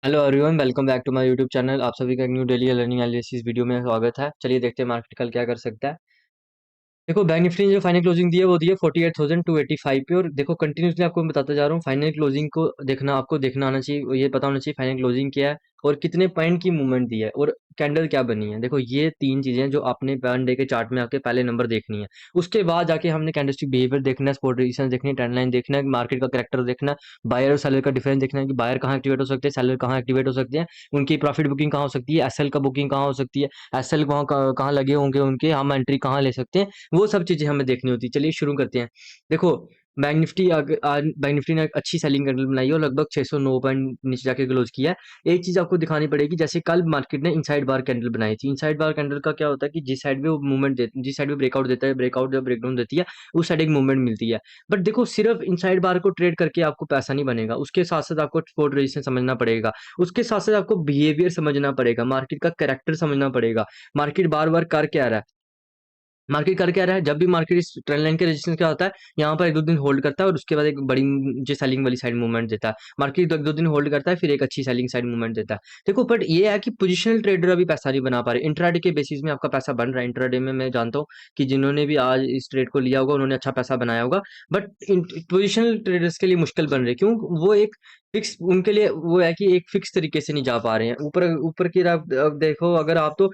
Hello everyone, welcome back to my YouTube channel. आप सभी का एक new daily learning analysis video में स्वागत है। चलिए देखते हैं मार्केट कल क्या कर सकता है। देखो, बैंक निफ्टी ने जो फाइनल क्लोजिंग दी है वो दी है 48,285 पे। और देखो कंटिन्यूसली आपको मैं बताता जा रहा हूँ, फाइनल क्लोजिंग को देखना, आपको देखना आना चाहिए, ये पता होना चाहिए फाइनल क्लोजिंग क्या है और कितने पॉइंट की मूवमेंट दी है और कैंडल क्या बनी है। देखो ये तीन चीजें जो आपने वन डे के चार्ट में आके पहले नंबर देखनी है। उसके बाद जाके हमने कैंडलस्टिक बिहेवियर देखना है, स्पॉट रेजिस्टेंस देखनी है, ट्रेंड लाइन देखना है, मार्केट का करेक्टर देखना है, बायर और सेलर का डिफरेंस देखना है कि बायर कहाँ एक्टिवेट हो सकते हैं, सेलर कहाँ एक्टिवेट हो सकते हैं, उनकी प्रॉफिट बुकिंग कहाँ हो सकती है, एसएल का बुकिंग कहाँ हो सकती है, एसएल वहाँ कहाँ लगे होंगे उनके, हम एंट्री कहाँ ले सकते हैं। वो सब चीजें हमें देखनी होती है। चलिए शुरू करते हैं। देखो, बैंक निफ्टी आज बैंक निफ्टी ने एक अच्छी सेलिंग कैंडल बनाई है और लगभग 609 पॉइंट नीचे जाके क्लोज किया है। एक चीज आपको दिखानी पड़ेगी, जैसे कल मार्केट ने इनसाइड बार कैंडल बनाई थी। इनसाइड बार कैंडल का क्या होता है कि जिस साइड में वो मूवमेंट देती, जिस साइड में ब्रेकआउट देता है, ब्रेकआउट जब ब्रेकडाउन देती है, उस साइड एक मूवमेंट मिलती है। बट देखो, सिर्फ इनसाइड बार को ट्रेड करके आपको पैसा नहीं बनेगा, उसके साथ साथ आपको सपोर्ट रेजिस्टेंस समझना पड़ेगा, उसके साथ साथ आपको बिहेवियर समझना पड़ेगा, मार्केट का कैरेक्टर समझना पड़ेगा, मार्केट बार बार कर क्या रहा है। मार्केट कर क्या रहा है, जब भी मार्केट इस ट्रेंड लाइन के रेजिस्टेंस क्या होता है, यहाँ पर एक दो दिन होल्ड करता है और उसके बाद एक बड़ी जो सेलिंग वाली साइड मूवमेंट देता है। मार्केट एक दो दिन होल्ड करता है, फिर एक अच्छी सेलिंग साइड मूवमेंट देता है। देखो, बट ये है कि पोजिशनल ट्रेडर अभी पैसा नहीं बना पा रहे। इंट्राडे के बेसिस में आपका पैसा बन रहा है। इंट्राडे में मैं जानता हूँ कि जिन्होंने भी आज इस ट्रेड को लिया होगा उन्होंने अच्छा पैसा बनाया होगा। बट पोजिशनल ट्रेडर्स के लिए मुश्किल बन रही है। क्यों? वो एक फिक्स उनके लिए वो है कि एक फिक्स तरीके से नहीं जा पा रहे हैं ऊपर। ऊपर की तरफ अब देखो, अगर आप तो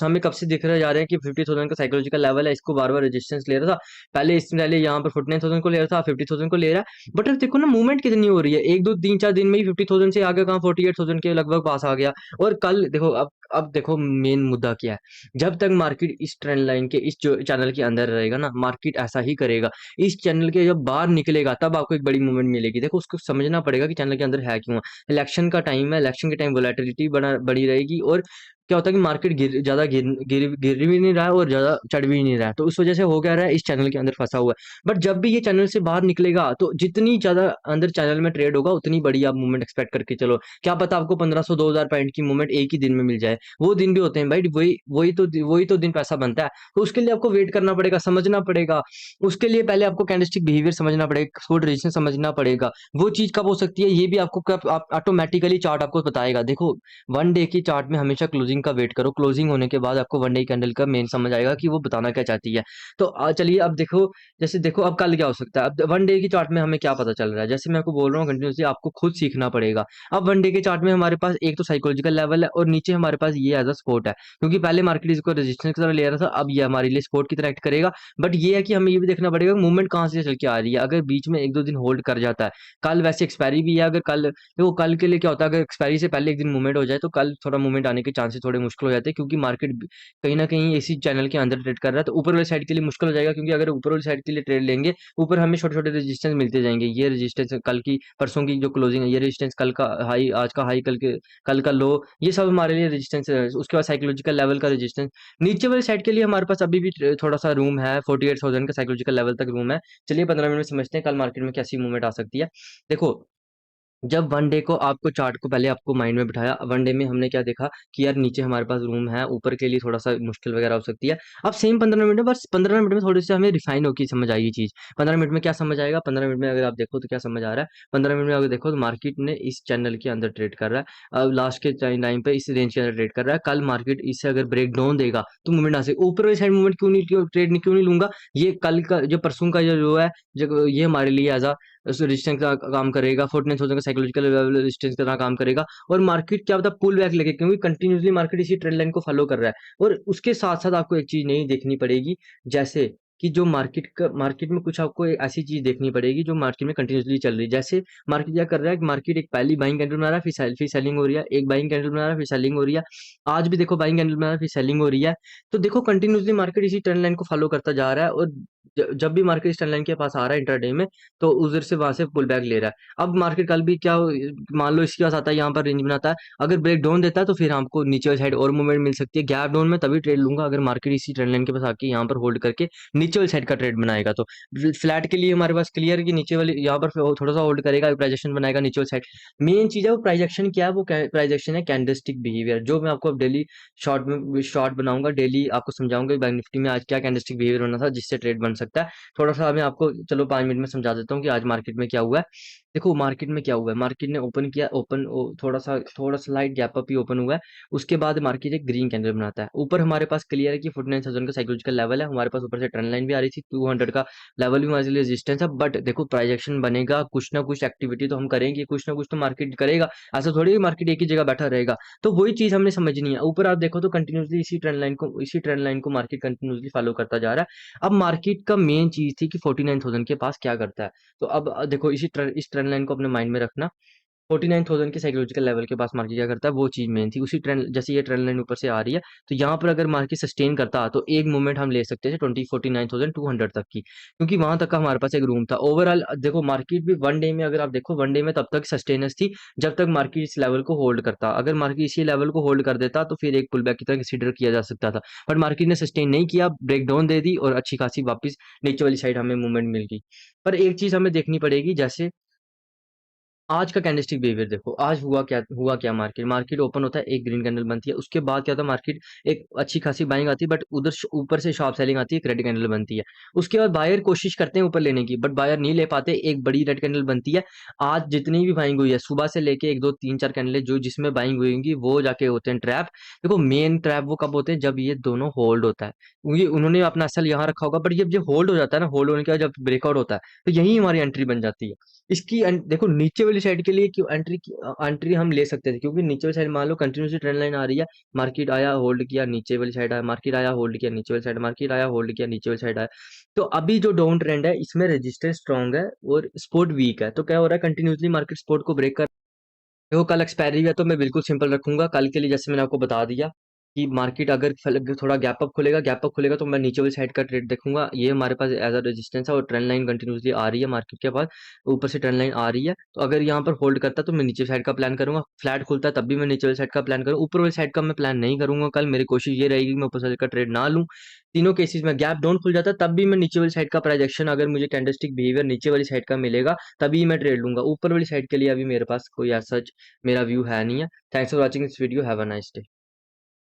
हमें कब से दिख रहे जा रहे हैं कि 50,000 का साइकोलॉजिकल लेवल है, इसको बार बार रेजिस्टेंस ले रहा था। पहले इससे पहले यहाँ पर 49,000 को ले रहा था, 50,000 को ले रहा है। बट अब देखो ना, मूवमेंट कितनी हो रही है, एक दो तीन चार दिन में ही 50,000 से आगे कहाँ 48,000 के लगभग पास आ गया। और कल देखो, अब देखो मेन मुद्दा क्या है। जब तक मार्केट इस ट्रेंड लाइन के इस जो चैनल के अंदर रहेगा ना, मार्केट ऐसा ही करेगा। इस चैनल के जब बाहर निकलेगा तब आपको एक बड़ी मूवमेंट मिलेगी। देखो, उसको समझना पड़ेगा कि चैनल के अंदर है क्यों। इलेक्शन का टाइम है, इलेक्शन के टाइम वोलेटिलिटी बड़ी रहेगी और क्या होता है कि मार्केट ज्यादा गिर भी नहीं रहा है और ज्यादा चढ़ भी नहीं रहा है। तो उस वजह से हो क्या रहा है, इस चैनल के अंदर फंसा हुआ है। बट जब भी ये चैनल से बाहर निकलेगा तो जितनी ज्यादा अंदर चैनल में ट्रेड होगा उतनी बड़ी आप मूवमेंट एक्सपेक्ट करके चलो। क्या पता आपको 1500 2000 पॉइंट की मूवमेंट एक ही दिन में मिल जाए। वो दिन भी होते हैं भाई, वही तो दिन पैसा बनता है। तो उसके लिए आपको वेट करना पड़ेगा, समझना पड़ेगा। उसके लिए पहले आपको कैंडलस्टिक बिहेवियर समझना पड़ेगा, सपोर्ट रेजिस्टेंस समझना पड़ेगा। वो चीज कब हो सकती है ये भी आपको कब ऑटोमेटिकली चार्ट आपको बताएगा। देखो, वन डे की चार्ट में हमेशा क्लोजिंग का वेट करो। क्लोजिंग होने के बाद आपको वन डे कैंडल का मेन समझ आएगा कि वो बताना क्या चाहती है। तो चलिए अब देखो, जैसे देखो अब कल क्या हो सकता है। अब वन डे की चार्ट में हमें क्या पता चल रहा है, जैसे मैं आपको बोल रहा हूँ कंटिन्यूसली आपको खुद सीखना पड़ेगा। अब वन डे के चार्ट में हमारे पास एक तो साइकोलॉजिकल लेवल है और नीचे हमारे पास ये एज अ सपोर्ट है। क्योंकि पहले मार्केट इसको रेजिस्टेंस की तरह ले रहा था, अब ये हमारे लिए सपोर्ट की तरह एक्ट करेगा। बट ये है कि हमें ये भी देखना पड़ेगा मूवमेंट कहाँ से चल के आ रही है। अगर बीच में एक दो दिन होल्ड कर जाता है, कल वैसे एक्सपायरी भी है, अगर कल देखो कल के लिए क्या होता है, अगर एक्सपायरी से पहले एक दिन मूवमेंट हो जाए तो कल थोड़ा मूवमेंट आने के चांसेस थोड़े मुश्किल हो जाते हैं। क्योंकि मार्केट कहीं ना कहीं इसी चैनल के अंदर ट्रेड कर रहा है, तो ऊपर वाली साइड के लिए मुश्किल हो जाएगा। क्योंकि अगर ऊपर वाली साइड के लिए ट्रेड लेंगे, ऊपर हमें छोटे छोटे रेजिस्टेंस मिलते जाएंगे। ये रेजिस्टेंस कल की परसों की जो क्लोजिंग है, ये रेजिस्टेंस कल का हाई, आज का हाई, कल का लो, ये सब हमारे लिए रेजिस्टेंस है। उसके बाद साइकोलॉजिकल लेवल का रेजिस्टेंस नीचे वाली साइड के लिए हमारे पास अभी भी थोड़ा सा रूम है, 48,000 का साइकोलॉजिकल लेवल तक रूम है। चलिए 15 मिनट में समझते हैं कल मार्केट में कैसी मूवमेंट आ सकती है। देखो, जब वन डे को आपको चार्ट को पहले आपको माइंड में बिठाया, वन डे में हमने क्या देखा कि यार नीचे हमारे पास रूम है, ऊपर के लिए थोड़ा सा मुश्किल वगैरह हो सकती है। अब सेम 15 मिनट में, बस 15 मिनट में थोड़ी सी हमें रिफाइन होकर समझ आएगी चीज। 15 मिनट में क्या समझ आएगा, 15 मिनट में अगर आप देखो तो क्या समझ आ रहा है। 15 मिनट में अगर देखो तो मार्केट ने इस चैनल के अंदर ट्रेड कर रहा है, अब लास्ट के टाइम पे इस रेंज के अंदर ट्रेड कर रहा है। कल मार्केट इससे अगर ब्रेक डाउन देगा तो मूवमेंट आ सकती, ऊपर वाली साइड मूवमेंट क्यों नहीं लूंगा। ये कल का जो परसों का जो है, जो ये हमारे लिए एज रेजिस्टेंस का काम करेगा, 49,000 का साइकोलॉजिकल रेजिस्टेंस का काम करेगा। और मार्केट क्या होता है, पुल बैक लेके, क्योंकि कंटिन्यूसली मार्केट इसी ट्रेंड लाइन को फॉलो कर रहा है। और उसके साथ साथ आपको एक चीज नहीं देखनी पड़ेगी, जैसे कि जो मार्केट में कुछ आपको एक ऐसी चीज देखनी पड़ेगी जो मार्केट में कंटिन्यूसली चल रही है। जैसे मार्केट क्या कर रहा है कि मार्केट एक पहली बाइंग कैंडल बना रहा है, फिर सेलिंग हो रही है, एक बाइंग कैंडल बना रहा है, फिर सेलिंग हो रही है। आज भी देखो बाइंग कैंडल बना रहा है, फिर सेलिंग हो रही है। तो देखो कंटिन्यूसली मार्केट इसी ट्रेंड लाइन को फॉलो करता जा रहा है। और जब भी मार्केट इस ट्रेंड लाइन के पास आ रहा है इंटरडे में, तो उधर से वहां से पुल बैक ले रहा है। अब मार्केट कल भी क्या मान लो इसके पास आता है, यहाँ पर रेंज बनाता है, अगर ब्रेक डाउन देता है तो फिर हमको नीचे वाली साइड और मूवमेंट मिल सकती है। गैप डाउन में तभी ट्रेड लूंगा अगर मार्केट इसी ट्रेंड लाइन के पास आके यहाँ पर होल्ड करके नीचे वाली साइड का ट्रेड बनाएगा। तो फ्लैट के लिए हमारे पास क्लियर है कि नीचे वाली यहाँ पर थोड़ा सा होल्ड करेगा, प्राइजेक्शन बनाएगा नीचे वाली साइड। मेन चीज है वो प्राइजेक्शन क्या है, वो प्राइजेक्शन है कैंडलस्टिक बिहेवियर, जो मैं आपको डेली शॉर्ट बनाऊंगा, डेली आपको समझाऊंगा बैंक निफ्टी में आज क्या कैंडलस्टिक बिहेवियर होना था जिससे ट्रेड बन सकता है। थोड़ा-सा मैं आपको चलो 5 मिनट में समझा देता हूँ कि आज मार्केट में क्या हुआ है। देखो मार्केट में क्या हुआ है, मार्केट ने ओपन किया, थोड़ा-सा लाइट गैप अप ही ओपन हुआ है। उसके बाद मार्केट एक ग्रीन कैंडल बनाता है। ऊपर हमारे पास क्लियर है कि 49,000 का साइकोलॉजिकल लेवल है। हमारे पास ऊपर से ट्रेंड लाइन भी आ रही थी, 200 का लेवल भी हमारे लिए रेजिस्टेंस है। बट देखो प्राइस एक्शन बनेगा, कुछ ना कुछ एक्टिविटी तो हम करेंगे, कुछ ना कुछ तो मार्केट करेगा। ऐसा थोड़ी है मार्केट एक ही जगह बैठा रहेगा। तो वही चीज़ हमने समझनी है। ऊपर आप देखो तो कंटिन्यूअसली इसी ट्रेंड लाइन को मार्केट कंटिन्यूअसली फॉलो करता जा रहा है। अब मार्केट का मेन चीज़ थी कि 49,000 के पास क्या करता है। तो अब देखो इस ट्रेंड लाइन को अपने माइंड में रखना। 49,000 के साइकोलॉजिकल लेवल के पास मार्केट क्या करता है, वो चीज़ मेन थी। उसी ट्रेंड, जैसे ये ट्रेंड लाइन ऊपर से आ रही है, तो यहाँ पर अगर मार्केट सस्टेन करता तो एक मूवमेंट हम ले सकते थे 49,200 तक की, क्योंकि वहां तक का हमारे पास एक रूम था। ओवरऑल देखो मार्केट भी वन डे में, अगर आप देखो वन डे में तब तक सस्टेनेंस थी जब तक मार्केट इस लेवल को होल्ड करता। अगर मार्केट इसी लेवल को होल्ड कर देता तो फिर एक पुल बैक की तरह कंसीडर किया जा सकता था। बट मार्केट ने सस्टेन नहीं किया, ब्रेक डाउन दे दी और अच्छी खासी वापस नीचे वाली साइड हमें मूवमेंट मिल गई। पर एक चीज हमें देखनी पड़ेगी, जैसे आज का कैंडलस्टिक बिहेवियर देखो। आज हुआ क्या, मार्केट मार्केट ओपन होता है, एक ग्रीन कैंडल बनती है। उसके बाद क्या होता है, मार्केट एक अच्छी खासी बाइंग आती है, बट उधर ऊपर से शॉर्प सेलिंग आती है, एक रेड कैंडल बनती है। उसके बाद बायर कोशिश करते हैं ऊपर लेने की, बट बायर नहीं ले पाते, एक बड़ी रेड कैंडल बनती है। आज जितनी भी बाइंग हुई है सुबह से लेके 1 2 3 4 कैंडल जो जिसमें बाइंग हुई होंगी, वो जाके होते हैं ट्रैप। देखो मेन ट्रैप वो कब होते हैं, जब ये दोनों होल्ड होता है, क्योंकि उन्होंने अपना असल यहाँ रखा होगा, बट जब होल्ड हो जाता है ना, होल्ड होने के बाद जब ब्रेकआउट होता है, तो यही हमारी एंट्री बन जाती है। देखो नीचे वाली साइड के लिए क्यों एंट्री हम ले सकते थे, क्योंकि नीचे वाली साइड मान लो कंटिन्यूसली ट्रेंड लाइन आ रही है, मार्केट आया होल्ड किया, नीचे वाली साइड आया, मार्केट आया होल्ड किया, नीचे वाली साइड, मार्केट आया होल्ड किया, नीचे वाली साइड आया। तो अभी जो डाउन ट्रेंड है इसमें रेजिस्टेंस स्ट्रांग है और सपोर्ट वीक है। तो क्या हो रहा है, कंटिन्यूसली मार्केट सपोर्ट को ब्रेक कर। देखो कल एक्सपायरी है तो मैं बिल्कुल सिंपल रखूंगा कल के लिए, जैसे मैंने आपको बता दिया कि मार्केट अगर थोड़ा गैप अप खुलेगा तो मैं नीचे वाली साइड का ट्रेड देखूंगा। ये हमारे पास एज अ रेजिस्टेंस है और ट्रेंड लाइन कंटिन्यूसली आ रही है मार्केट के पास, ऊपर से ट्रेंड लाइन आ रही है। तो अगर यहाँ पर होल्ड करता तो मैं नीचे साइड का प्लान करूंगा, फ्लैट खुलता है तब भी मैं नीचे वाली साइड का प्लान करूँ, ऊपर वाली साइड का मैं प्लान नहीं करूंगा कल। मेरी कोशिश ये रहेगी कि मैं ऊपर साइड का ट्रेड ना लूँ। तीनों केसेस में गैप डाउन खुल जाता तब भी मैं नीचे वाली साइड का प्राइजेक्शन, अगर मुझे कैंडलस्टिक बिहेवियर नीचे वाली साइड का मिलेगा तभी मैं ट्रेड लूंगा। ऊपर वाली साइड के लिए अभी मेरे पास कोई ऐसा मेरा व्यू है नहीं है। Thanks for watching this video, have a nice day.